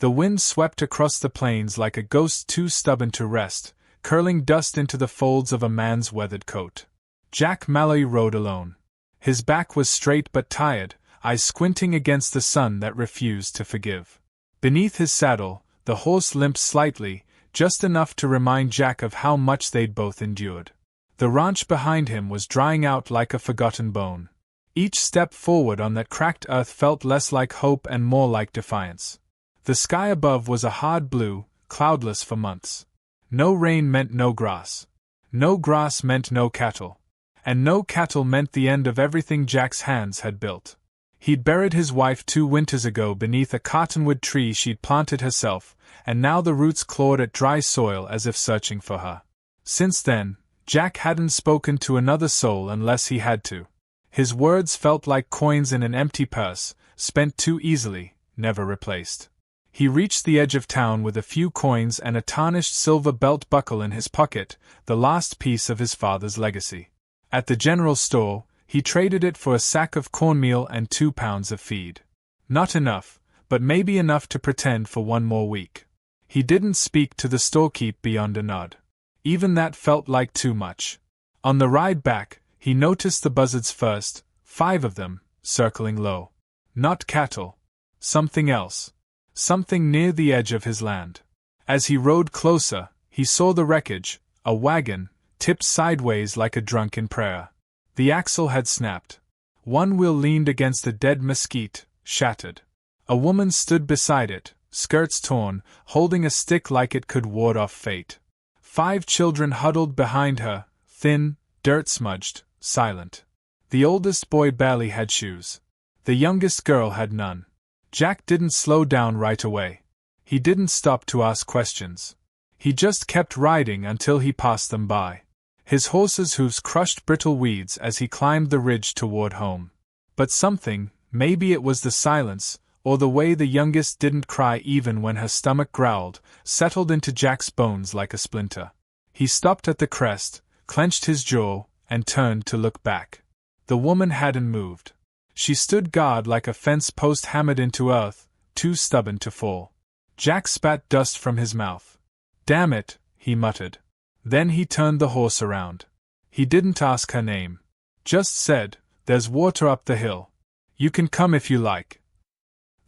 The wind swept across the plains like a ghost too stubborn to rest, curling dust into the folds of a man's weathered coat. Jack Malloy rode alone. His back was straight but tired, eyes squinting against the sun that refused to forgive. Beneath his saddle, the horse limped slightly, just enough to remind Jack of how much they'd both endured. The ranch behind him was drying out like a forgotten bone. Each step forward on that cracked earth felt less like hope and more like defiance. The sky above was a hard blue, cloudless for months. No rain meant no grass. No grass meant no cattle. And no cattle meant the end of everything Jack's hands had built. He'd buried his wife 2 winters ago beneath a cottonwood tree she'd planted herself, and now the roots clawed at dry soil as if searching for her. Since then, Jack hadn't spoken to another soul unless he had to. His words felt like coins in an empty purse, spent too easily, never replaced. He reached the edge of town with a few coins and a tarnished silver belt buckle in his pocket, the last piece of his father's legacy. At the general store, he traded it for a sack of cornmeal and 2 pounds of feed. Not enough, but maybe enough to pretend for 1 more week. He didn't speak to the storekeep beyond a nod. Even that felt like too much. On the ride back, he noticed the buzzards first, 5 of them, circling low. Not cattle. Something else. Something near the edge of his land. As he rode closer, he saw the wreckage, a wagon, tipped sideways like a drunken prayer. The axle had snapped. One wheel leaned against a dead mesquite, shattered. A woman stood beside it, skirts torn, holding a stick like it could ward off fate. 5 children huddled behind her, thin, dirt-smudged, silent. The oldest boy barely had shoes. The youngest girl had none. Jack didn't slow down right away. He didn't stop to ask questions. He just kept riding until he passed them by. His horse's hooves crushed brittle weeds as he climbed the ridge toward home. But something, maybe it was the silence, or the way the youngest didn't cry even when her stomach growled, settled into Jack's bones like a splinter. He stopped at the crest, clenched his jaw, and turned to look back. The woman hadn't moved. She stood guard like a fence post hammered into earth, too stubborn to fall. Jack spat dust from his mouth. "Damn it," he muttered. Then he turned the horse around. He didn't ask her name. Just said, "There's water up the hill. You can come if you like."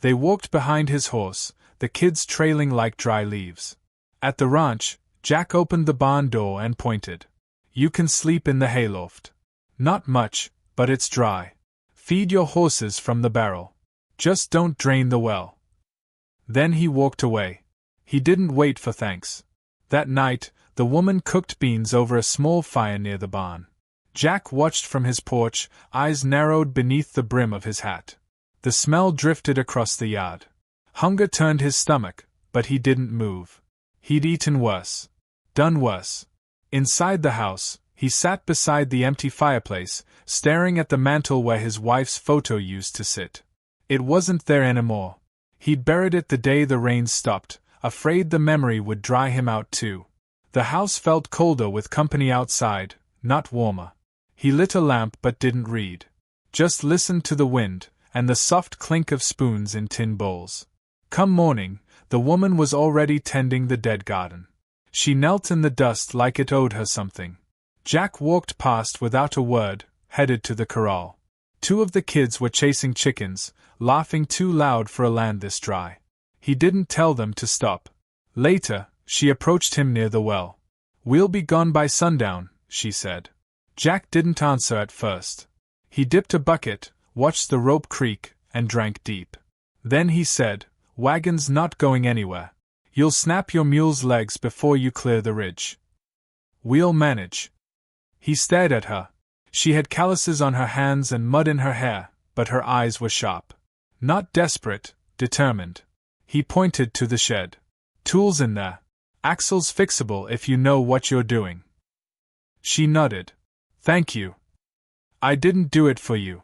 They walked behind his horse, the kids trailing like dry leaves. At the ranch, Jack opened the barn door and pointed. "You can sleep in the hayloft. Not much, but it's dry. Feed your horses from the barrel. Just don't drain the well." Then he walked away. He didn't wait for thanks. That night, the woman cooked beans over a small fire near the barn. Jack watched from his porch, eyes narrowed beneath the brim of his hat. The smell drifted across the yard. Hunger turned his stomach, but he didn't move. He'd eaten worse. Done worse. Inside the house, he sat beside the empty fireplace, staring at the mantel where his wife's photo used to sit. It wasn't there anymore. He'd buried it the day the rain stopped, afraid the memory would dry him out too. The house felt colder with company outside, not warmer. He lit a lamp but didn't read. Just listened to the wind, and the soft clink of spoons in tin bowls. Come morning, the woman was already tending the dead garden. She knelt in the dust like it owed her something. Jack walked past without a word, headed to the corral. 2 of the kids were chasing chickens, laughing too loud for a land this dry. He didn't tell them to stop. Later, she approached him near the well. "We'll be gone by sundown," she said. Jack didn't answer at first. He dipped a bucket, watched the rope creak, and drank deep. Then he said, "Wagon's not going anywhere. You'll snap your mule's legs before you clear the ridge." "We'll manage." He stared at her. She had calluses on her hands and mud in her hair, but her eyes were sharp. Not desperate, determined. He pointed to the shed. "Tools in there. Axles fixable if you know what you're doing." She nodded. "Thank you. I didn't do it for you."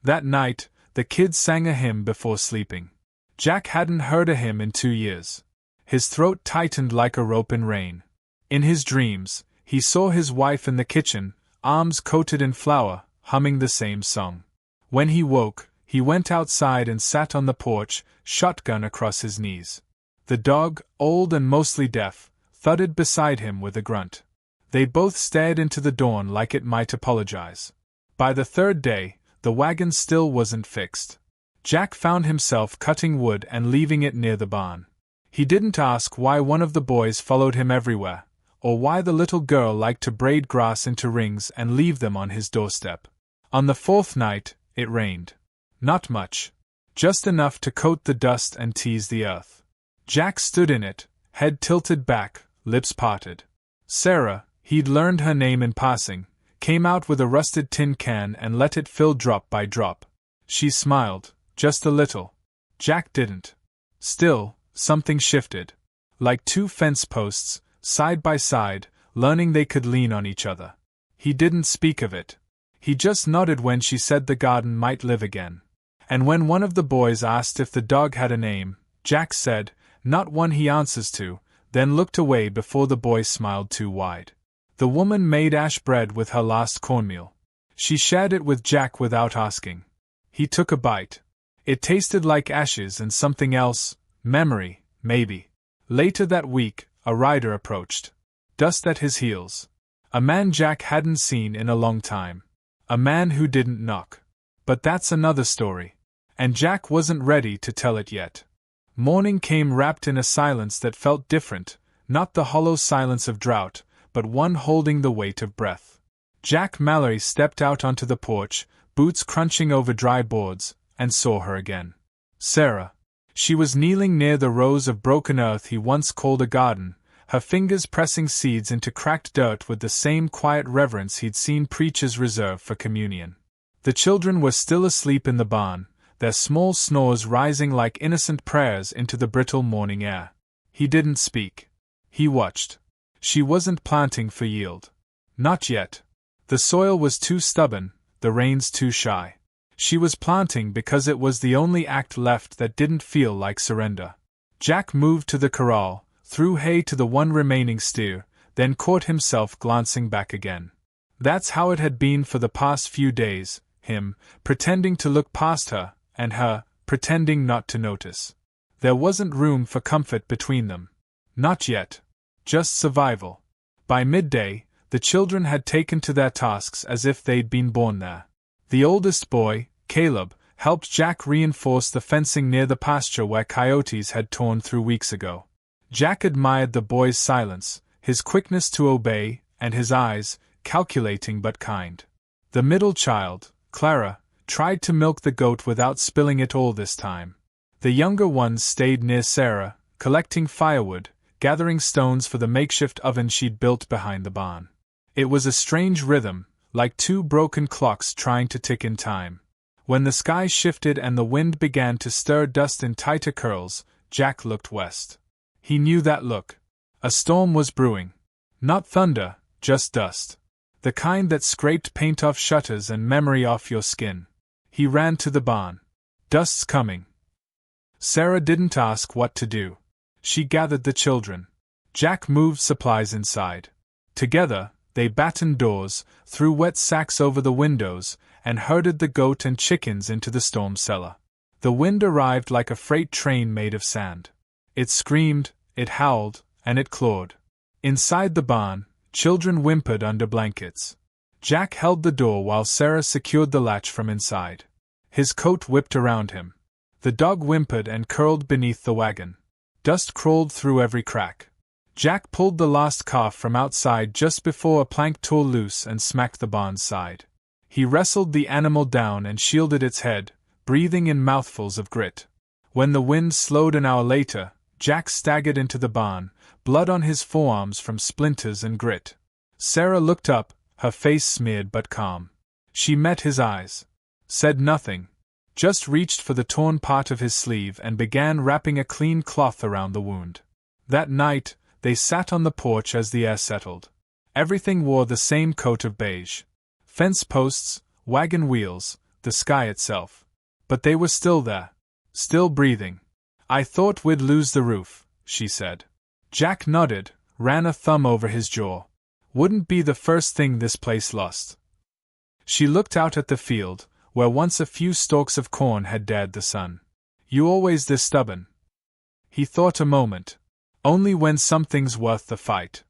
That night, the kids sang a hymn before sleeping. Jack hadn't heard a hymn in 2 years. His throat tightened like a rope in rain. In his dreams, he saw his wife in the kitchen, arms coated in flour, humming the same song. When he woke, He went outside and sat on the porch, shotgun across his knees. The dog, old and mostly deaf, thudded beside him with a grunt. They both stared into the dawn like it might apologize. By the third day, the wagon still wasn't fixed. Jack found himself cutting wood and leaving it near the barn. He didn't ask why one of the boys followed him everywhere, or why the little girl liked to braid grass into rings and leave them on his doorstep. On the fourth night, it rained. Not much. Just enough to coat the dust and tease the earth. Jack stood in it, head tilted back, lips parted. Sarah, he'd learned her name in passing, came out with a rusted tin can and let it fill drop by drop. She smiled, just a little. Jack didn't. Still, something shifted. Like two fence posts, side by side, learning they could lean on each other. He didn't speak of it. He just nodded when she said the garden might live again. And when one of the boys asked if the dog had a name, Jack said, "Not one he answers to," then looked away before the boy smiled too wide. The woman made ash bread with her last cornmeal. She shared it with Jack without asking. He took a bite. It tasted like ashes and something else, memory, maybe. Later that week, a rider approached. Dust at his heels. A man Jack hadn't seen in a long time. A man who didn't knock. But that's another story. And Jack wasn't ready to tell it yet. Morning came wrapped in a silence that felt different, not the hollow silence of drought, but one holding the weight of breath. Jack Mallory stepped out onto the porch, boots crunching over dry boards, and saw her again. Sarah. She was kneeling near the rows of broken earth he once called a garden, her fingers pressing seeds into cracked dirt with the same quiet reverence he'd seen preachers reserve for communion. The children were still asleep in the barn, their small snores rising like innocent prayers into the brittle morning air. He didn't speak. He watched. She wasn't planting for yield. Not yet. The soil was too stubborn, the rains too shy. She was planting because it was the only act left that didn't feel like surrender. Jack moved to the corral, threw hay to the one remaining steer, then caught himself glancing back again. That's how it had been for the past few days, him, pretending to look past her, and her, pretending not to notice. There wasn't room for comfort between them. Not yet. Just survival. By midday, the children had taken to their tasks as if they'd been born there. The oldest boy, Caleb, helped Jack reinforce the fencing near the pasture where coyotes had torn through weeks ago. Jack admired the boy's silence, his quickness to obey, and his eyes, calculating but kind. The middle child, Clara, tried to milk the goat without spilling it all this time. The younger ones stayed near Sarah, collecting firewood, gathering stones for the makeshift oven she'd built behind the barn. It was a strange rhythm, like two broken clocks trying to tick in time. When the sky shifted and the wind began to stir dust in tighter curls, Jack looked west. He knew that look. A storm was brewing. Not thunder, just dust. The kind that scraped paint off shutters and memory off your skin. He ran to the barn. Dust's coming. Sarah didn't ask what to do. She gathered the children. Jack moved supplies inside. Together, they battened doors, threw wet sacks over the windows, and herded the goat and chickens into the storm cellar. The wind arrived like a freight train made of sand. It screamed, it howled, and it clawed. Inside the barn, children whimpered under blankets. Jack held the door while Sarah secured the latch from inside. His coat whipped around him. The dog whimpered and curled beneath the wagon. Dust crawled through every crack. Jack pulled the last calf from outside just before a plank tore loose and smacked the barn's side. He wrestled the animal down and shielded its head, breathing in mouthfuls of grit. When the wind slowed an hour later, Jack staggered into the barn, blood on his forearms from splinters and grit. Sarah looked up, her face smeared but calm. She met his eyes. Said nothing. Just reached for the torn part of his sleeve and began wrapping a clean cloth around the wound. That night, they sat on the porch as the air settled. Everything wore the same coat of beige. Fence posts, wagon wheels, the sky itself. But they were still there. Still breathing. "I thought we'd lose the roof," she said. Jack nodded, ran a thumb over his jaw. "Wouldn't be the first thing this place lost." She looked out at the field, where once a few stalks of corn had dared the sun. You always this stubborn? He thought a moment. Only when something's worth the fight.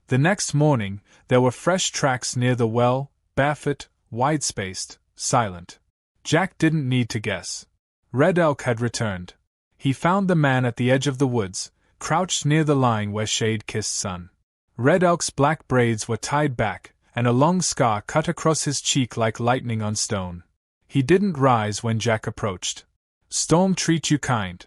The next morning, there were fresh tracks near the well, barefoot, wide-spaced, silent. Jack didn't need to guess. Red Elk had returned. He found the man at the edge of the woods, crouched near the line where shade kissed sun. Red Elk's black braids were tied back, and a long scar cut across his cheek like lightning on stone. He didn't rise when Jack approached. "Storm treat you kind?"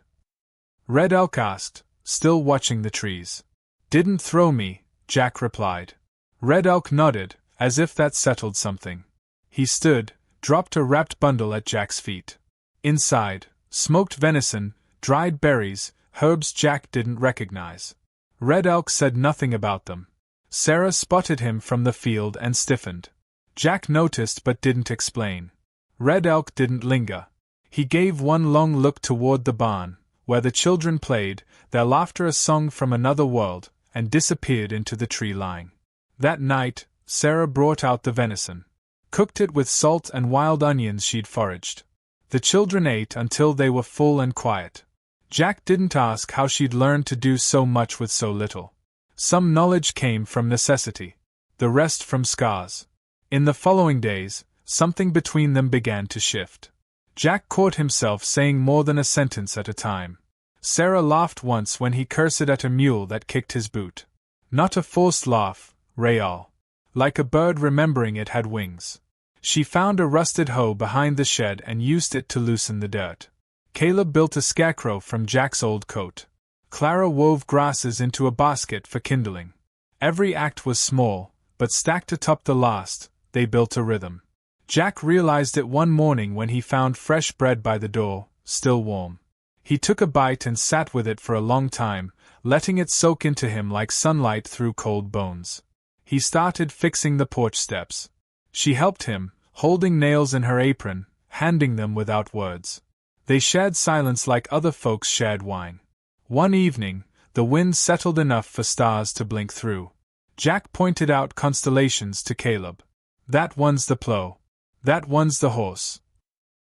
Red Elk asked, still watching the trees. "Didn't throw me," Jack replied. Red Elk nodded, as if that settled something. He stood, dropped a wrapped bundle at Jack's feet. Inside, smoked venison, dried berries, herbs Jack didn't recognize. Red Elk said nothing about them. Sarah spotted him from the field and stiffened. Jack noticed but didn't explain. Red Elk didn't linger. He gave one long look toward the barn, where the children played, their laughter a song from another world, and disappeared into the tree line. That night, Sarah brought out the venison. Cooked it with salt and wild onions she'd foraged. The children ate until they were full and quiet. Jack didn't ask how she'd learned to do so much with so little. Some knowledge came from necessity, the rest from scars. In the following days, something between them began to shift. Jack caught himself saying more than a sentence at a time. Sarah laughed once when he cursed at a mule that kicked his boot. Not a forced laugh, real. Like a bird remembering it had wings. She found a rusted hoe behind the shed and used it to loosen the dirt. Caleb built a scarecrow from Jack's old coat. Clara wove grasses into a basket for kindling. Every act was small, but stacked atop the last, they built a rhythm. Jack realized it one morning when he found fresh bread by the door, still warm. He took a bite and sat with it for a long time, letting it soak into him like sunlight through cold bones. He started fixing the porch steps. She helped him, holding nails in her apron, handing them without words. They shared silence like other folks shared wine. One evening, the wind settled enough for stars to blink through. Jack pointed out constellations to Caleb. "That one's the plow. That one's the horse."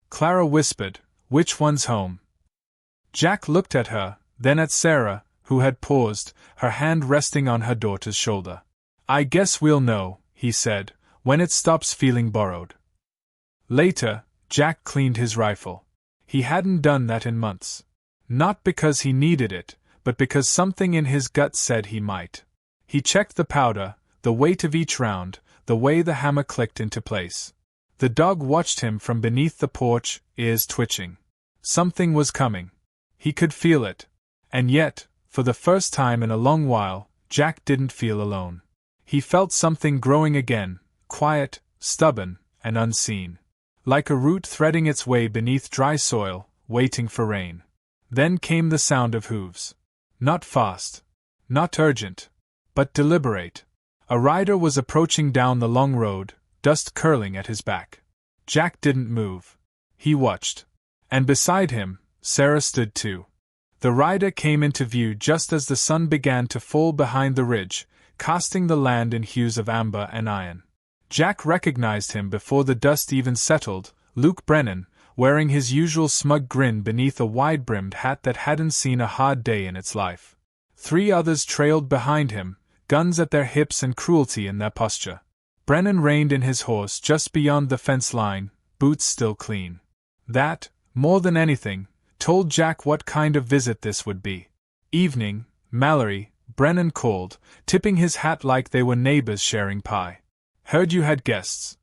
Clara whispered, "Which one's home?" Jack looked at her, then at Sarah, who had paused, her hand resting on her daughter's shoulder. "I guess we'll know," he said, "when it stops feeling borrowed." Later, Jack cleaned his rifle. He hadn't done that in months. Not because he needed it, but because something in his gut said he might. He checked the powder, the weight of each round, the way the hammer clicked into place. The dog watched him from beneath the porch, ears twitching. Something was coming. He could feel it. And yet, for the first time in a long while, Jack didn't feel alone. He felt something growing again, quiet, stubborn, and unseen. Like a root threading its way beneath dry soil, waiting for rain. Then came the sound of hooves. Not fast. Not urgent. But deliberate. A rider was approaching down the long road, dust curling at his back. Jack didn't move. He watched. And beside him, Sarah stood too. The rider came into view just as the sun began to fall behind the ridge, casting the land in hues of amber and iron. Jack recognized him before the dust even settled, Luke Brennan, wearing his usual smug grin beneath a wide-brimmed hat that hadn't seen a hard day in its life. 3 others trailed behind him, guns at their hips and cruelty in their posture. Brennan reined in his horse just beyond the fence line, boots still clean. That, more than anything, told Jack what kind of visit this would be. "Evening, Mallory," Brennan called, tipping his hat like they were neighbors sharing pie. "Heard you had guests."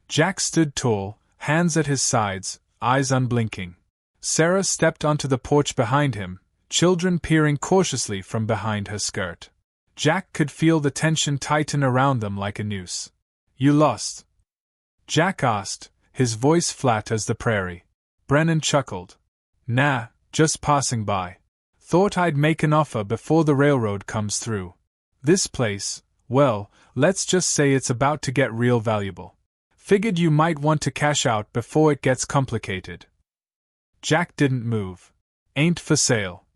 Jack stood tall, hands at his sides, eyes unblinking. Sarah stepped onto the porch behind him, children peering cautiously from behind her skirt. Jack could feel the tension tighten around them like a noose. "You lost?" Jack asked, his voice flat as the prairie. Brennan chuckled. "Nah, just passing by. Thought I'd make an offer before the railroad comes through. This place, well, let's just say it's about to get real valuable. Figured you might want to cash out before it gets complicated." Jack didn't move. "Ain't for sale."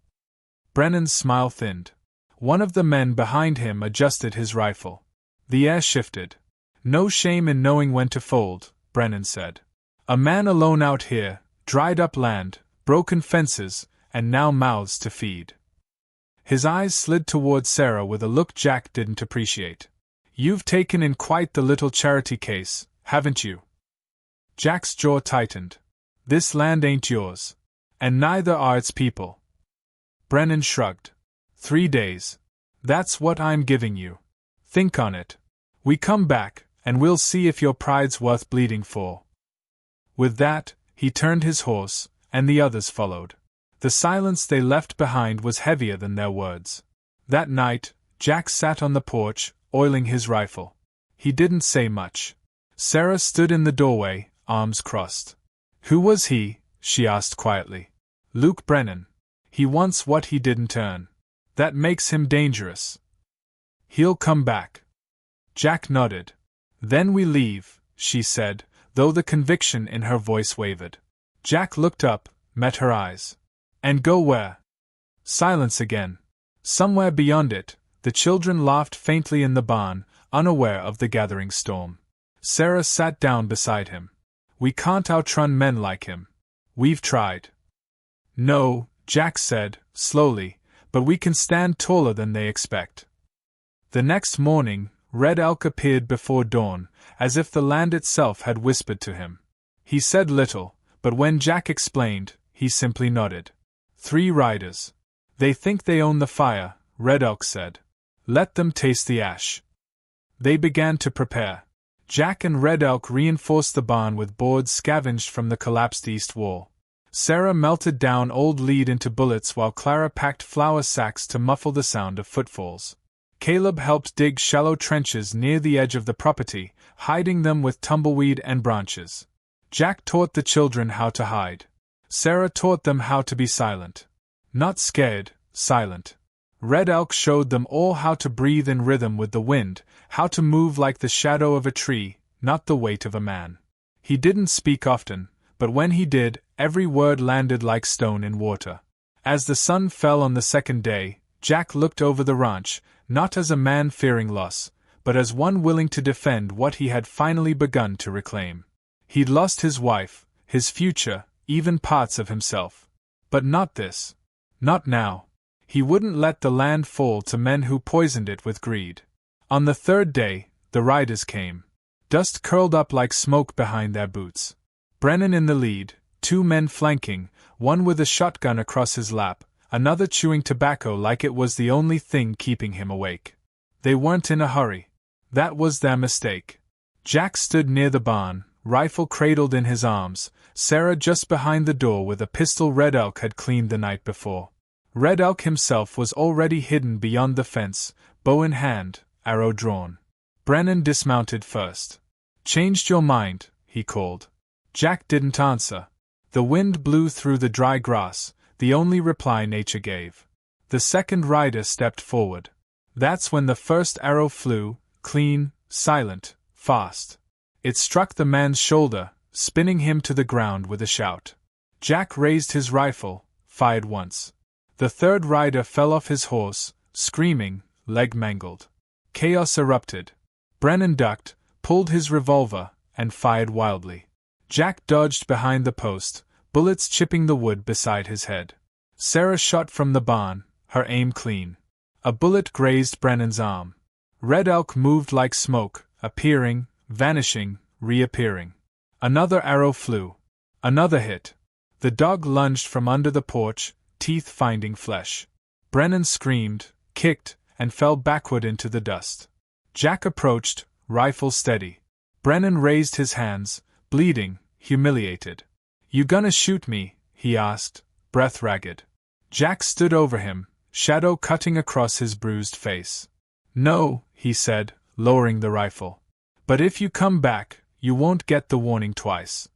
Brennan's smile thinned. One of the men behind him adjusted his rifle. The air shifted. "No shame in knowing when to fold," Brennan said. A man alone out here, dried up land, broken fences, and now mouths to feed. His eyes slid toward Sarah with a look Jack didn't appreciate. You've taken in quite the little charity case, haven't you? Jack's jaw tightened. This land ain't yours. And neither are its people. Brennan shrugged. 3 days. That's what I'm giving you. Think on it. We come back, and we'll see if your pride's worth bleeding for. With that, he turned his horse, and the others followed. The silence they left behind was heavier than their words. That night, Jack sat on the porch, oiling his rifle. He didn't say much. Sarah stood in the doorway, arms crossed. Who was he? She asked quietly. Luke Brennan. He wants what he didn't earn. That makes him dangerous. He'll come back. Jack nodded. Then we leave, she said, though the conviction in her voice wavered. Jack looked up, met her eyes. And go where? Silence again. Somewhere beyond it, the children laughed faintly in the barn, unaware of the gathering storm. Sarah sat down beside him. We can't outrun men like him. We've tried. No, Jack said, slowly, but we can stand taller than they expect. The next morning, Red Elk appeared before dawn, as if the land itself had whispered to him. He said little, but when Jack explained, he simply nodded. 3 riders. They think they own the fire, Red Elk said. Let them taste the ash. They began to prepare. Jack and Red Elk reinforced the barn with boards scavenged from the collapsed east wall. Sarah melted down old lead into bullets while Clara packed flour sacks to muffle the sound of footfalls. Caleb helped dig shallow trenches near the edge of the property, hiding them with tumbleweed and branches. Jack taught the children how to hide. Sarah taught them how to be silent. Not scared, silent. Red Elk showed them all how to breathe in rhythm with the wind, how to move like the shadow of a tree, not the weight of a man. He didn't speak often, but when he did, every word landed like stone in water. As the sun fell on the second day, Jack looked over the ranch, not as a man fearing loss, but as one willing to defend what he had finally begun to reclaim. He'd lost his wife, his future, even parts of himself. But not this. Not now. He wouldn't let the land fall to men who poisoned it with greed. On the 3rd day, the riders came. Dust curled up like smoke behind their boots. Brennan in the lead, 2 men flanking, one with a shotgun across his lap, another chewing tobacco like it was the only thing keeping him awake. They weren't in a hurry. That was their mistake. Jack stood near the barn, rifle cradled in his arms, Sarah just behind the door with a pistol Red Elk had cleaned the night before. Red Elk himself was already hidden beyond the fence, bow in hand, arrow drawn. Brennan dismounted first. Changed your mind, he called. Jack didn't answer. The wind blew through the dry grass, the only reply nature gave. The second rider stepped forward. That's when the first arrow flew, clean, silent, fast. It struck the man's shoulder, spinning him to the ground with a shout. Jack raised his rifle, fired once. The third rider fell off his horse, screaming, leg mangled. Chaos erupted. Brennan ducked, pulled his revolver, and fired wildly. Jack dodged behind the post, bullets chipping the wood beside his head. Sarah shot from the barn, her aim clean. A bullet grazed Brennan's arm. Red Elk moved like smoke, appearing, vanishing, reappearing. Another arrow flew. Another hit. The dog lunged from under the porch, teeth finding flesh. Brennan screamed, kicked, and fell backward into the dust. Jack approached, rifle steady. Brennan raised his hands, bleeding, humiliated. You gonna shoot me? He asked, breath ragged. Jack stood over him, shadow cutting across his bruised face. No, he said, lowering the rifle. But if you come back, you won't get the warning twice.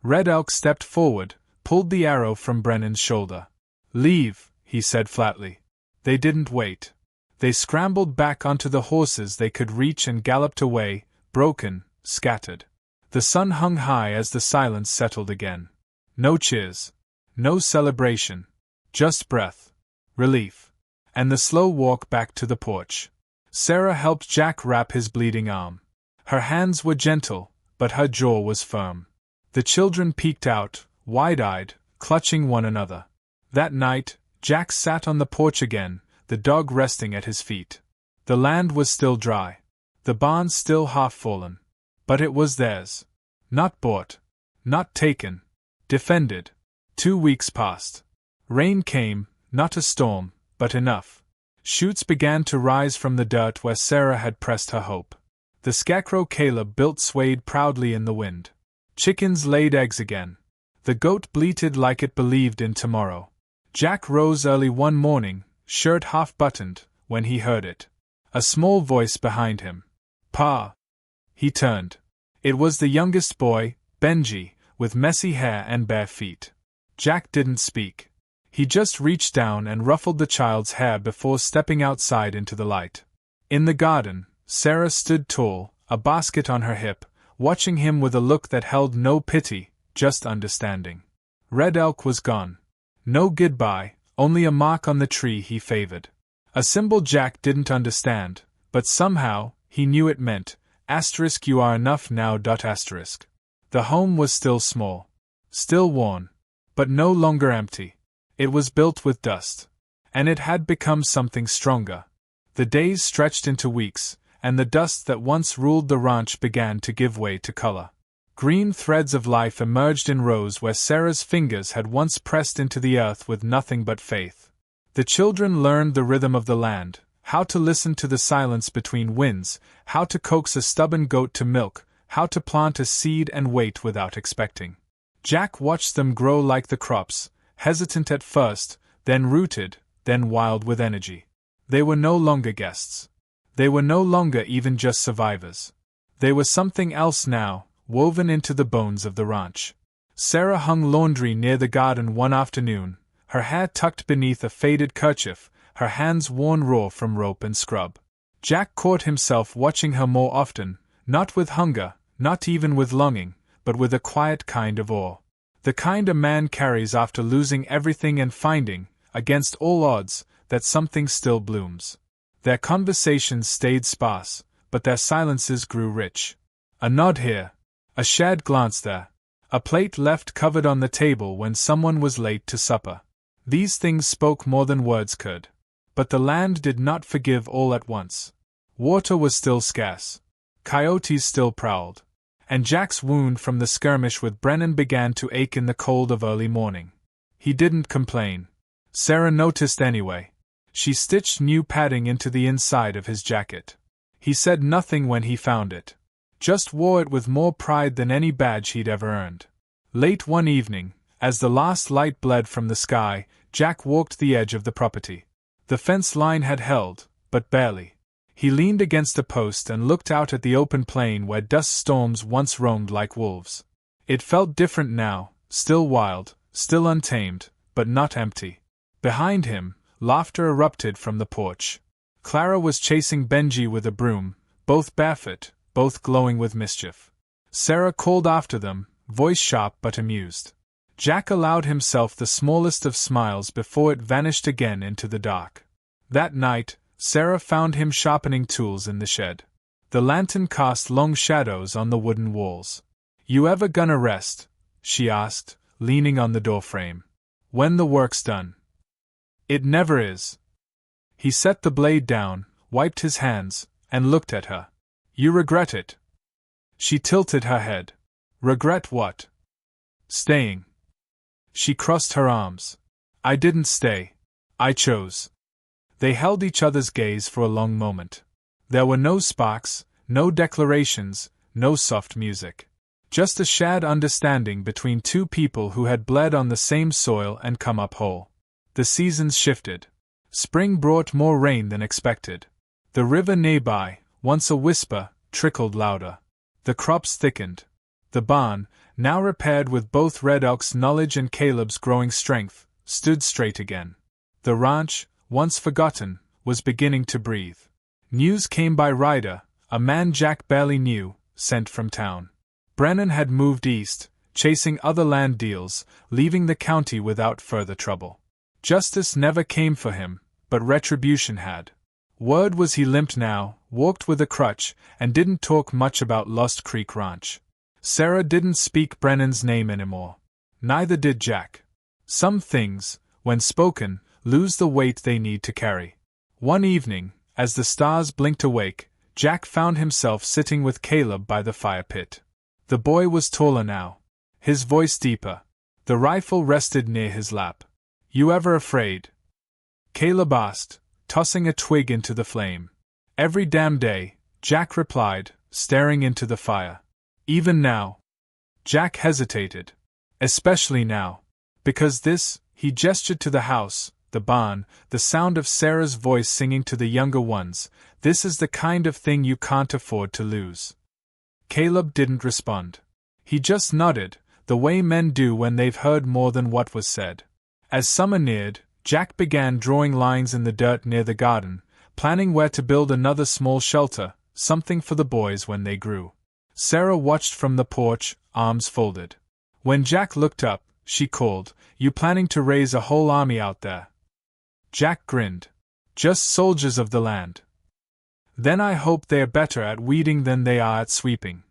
Red Elk stepped forward, pulled the arrow from Brennan's shoulder. Leave, he said flatly. They didn't wait. They scrambled back onto the horses they could reach and galloped away, broken, scattered. The sun hung high as the silence settled again. No cheers. No celebration. Just breath. Relief. And the slow walk back to the porch. Sarah helped Jack wrap his bleeding arm. Her hands were gentle, but her jaw was firm. The children peeked out, wide-eyed, clutching one another. That night, Jack sat on the porch again, the dog resting at his feet. The land was still dry. The barn still half-fallen. But it was theirs. Not bought. Not taken. Defended. 2 weeks passed. Rain came, not a storm, but enough. Shoots began to rise from the dirt where Sarah had pressed her hope. The scarecrow Caleb built swayed proudly in the wind. Chickens laid eggs again. The goat bleated like it believed in tomorrow. Jack rose early one morning, shirt half-buttoned, when he heard it. A small voice behind him. "Pa!" He turned. It was the youngest boy, Benji, with messy hair and bare feet. Jack didn't speak. He just reached down and ruffled the child's hair before stepping outside into the light. In the garden, Sarah stood tall, a basket on her hip, watching him with a look that held no pity, just understanding. Red Elk was gone. No goodbye, only a mark on the tree he favored. A symbol Jack didn't understand, but somehow, he knew it meant, "You are enough now." The home was still small. Still worn. But no longer empty. It was built with dust. And it had become something stronger. The days stretched into weeks, and the dust that once ruled the ranch began to give way to color. Green threads of life emerged in rows where Sarah's fingers had once pressed into the earth with nothing but faith. The children learned the rhythm of the land, how to listen to the silence between winds, how to coax a stubborn goat to milk, how to plant a seed and wait without expecting. Jack watched them grow like the crops, hesitant at first, then rooted, then wild with energy. They were no longer guests. They were no longer even just survivors. They were something else now, woven into the bones of the ranch. Sarah hung laundry near the garden one afternoon, her hair tucked beneath a faded kerchief, her hands worn raw from rope and scrub. Jack caught himself watching her more often, not with hunger, not even with longing, but with a quiet kind of awe. The kind a man carries after losing everything and finding, against all odds, that something still blooms. Their conversations stayed sparse, but their silences grew rich. A nod here, a shared glance there, a plate left covered on the table when someone was late to supper. These things spoke more than words could. But the land did not forgive all at once. Water was still scarce. Coyotes still prowled. And Jack's wound from the skirmish with Brennan began to ache in the cold of early morning. He didn't complain. Sarah noticed anyway. She stitched new padding into the inside of his jacket. He said nothing when he found it. Just wore it with more pride than any badge he'd ever earned. Late one evening, as the last light bled from the sky, Jack walked the edge of the property. The fence line had held, but barely. He leaned against a post and looked out at the open plain where dust storms once roamed like wolves. It felt different now, still wild, still untamed, but not empty. Behind him, laughter erupted from the porch. Clara was chasing Benji with a broom, both barefoot, both glowing with mischief. Sarah called after them, voice sharp but amused. Jack allowed himself the smallest of smiles before it vanished again into the dark. That night, Sarah found him sharpening tools in the shed. The lantern cast long shadows on the wooden walls. "You ever gonna rest?" she asked, leaning on the doorframe. "When the work's done?" "It never is." He set the blade down, wiped his hands, and looked at her. "You regret it?" She tilted her head. "Regret what?" "Staying." She crossed her arms. "I didn't stay. I chose." They held each other's gaze for a long moment. There were no sparks, no declarations, no soft music. Just a shared understanding between two people who had bled on the same soil and come up whole. The seasons shifted. Spring brought more rain than expected. The river nearby, once a whisper, trickled louder. The crops thickened. The barn, now repaired with both Red Elk's knowledge and Caleb's growing strength, stood straight again. The ranch, once forgotten, was beginning to breathe. News came by Ryder, a man Jack barely knew, sent from town. Brennan had moved east, chasing other land deals, leaving the county without further trouble. Justice never came for him, but retribution had. Word was he limped now, walked with a crutch, and didn't talk much about Lost Creek Ranch. Sarah didn't speak Brennan's name anymore. Neither did Jack. Some things, when spoken, lose the weight they need to carry. One evening, as the stars blinked awake, Jack found himself sitting with Caleb by the fire pit. The boy was taller now, his voice deeper. The rifle rested near his lap. "You ever afraid?" Caleb asked, tossing a twig into the flame. "Every damn day," Jack replied, staring into the fire. "Even now?" Jack hesitated. "Especially now. Because this," he gestured to the house, the barn, the sound of Sarah's voice singing to the younger ones, "this is the kind of thing you can't afford to lose." Caleb didn't respond. He just nodded, the way men do when they've heard more than what was said. As summer neared, Jack began drawing lines in the dirt near the garden, planning where to build another small shelter, something for the boys when they grew. Sarah watched from the porch, arms folded. When Jack looked up, she called, "You planning to raise a whole army out there?" Jack grinned. "Just soldiers of the land." "Then I hope they're better at weeding than they are at sweeping."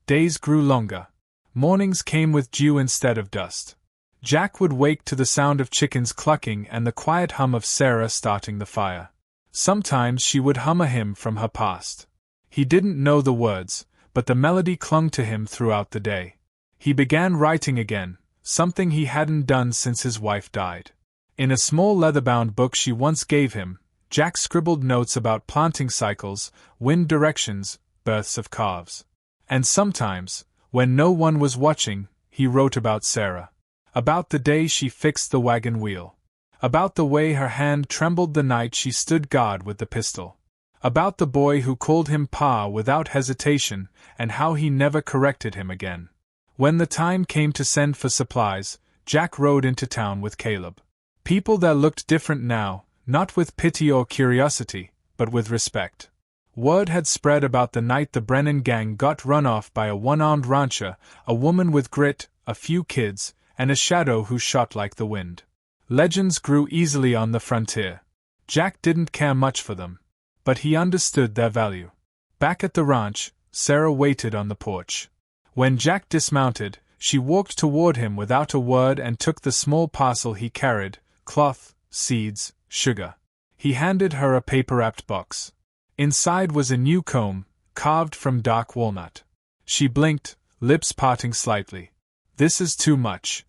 Days grew longer. Mornings came with dew instead of dust. Jack would wake to the sound of chickens clucking and the quiet hum of Sarah starting the fire. Sometimes she would hum a hymn from her past. He didn't know the words, but the melody clung to him throughout the day. He began writing again, something he hadn't done since his wife died. In a small leather-bound book she once gave him, Jack scribbled notes about planting cycles, wind directions, births of calves. And sometimes, when no one was watching, he wrote about Sarah. About the day she fixed the wagon wheel. About the way her hand trembled the night she stood guard with the pistol. About the boy who called him Pa without hesitation, and how he never corrected him again. When the time came to send for supplies, Jack rode into town with Caleb. People there looked different now, not with pity or curiosity, but with respect. Word had spread about the night the Brennan gang got run off by a one-armed rancher, a woman with grit, a few kids, and a shadow who shot like the wind. Legends grew easily on the frontier. Jack didn't care much for them, but he understood their value. Back at the ranch, Sarah waited on the porch. When Jack dismounted, she walked toward him without a word and took the small parcel he carried, cloth, seeds, sugar. He handed her a paper-wrapped box. Inside was a new comb, carved from dark walnut. She blinked, lips parting slightly. "This is too much."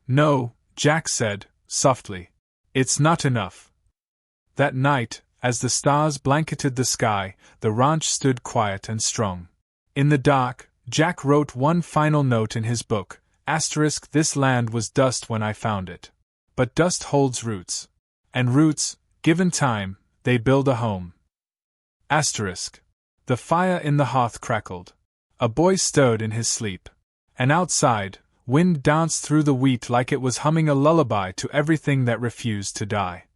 "No," Jack said, softly. "It's not enough." That night, as the stars blanketed the sky, the ranch stood quiet and strong. In the dark, Jack wrote one final note in his book, *, "This land was dust when I found it. But dust holds roots. And roots, given time, they build a home." *. The fire in the hearth crackled. A boy stirred in his sleep. And outside, wind danced through the wheat like it was humming a lullaby to everything that refused to die.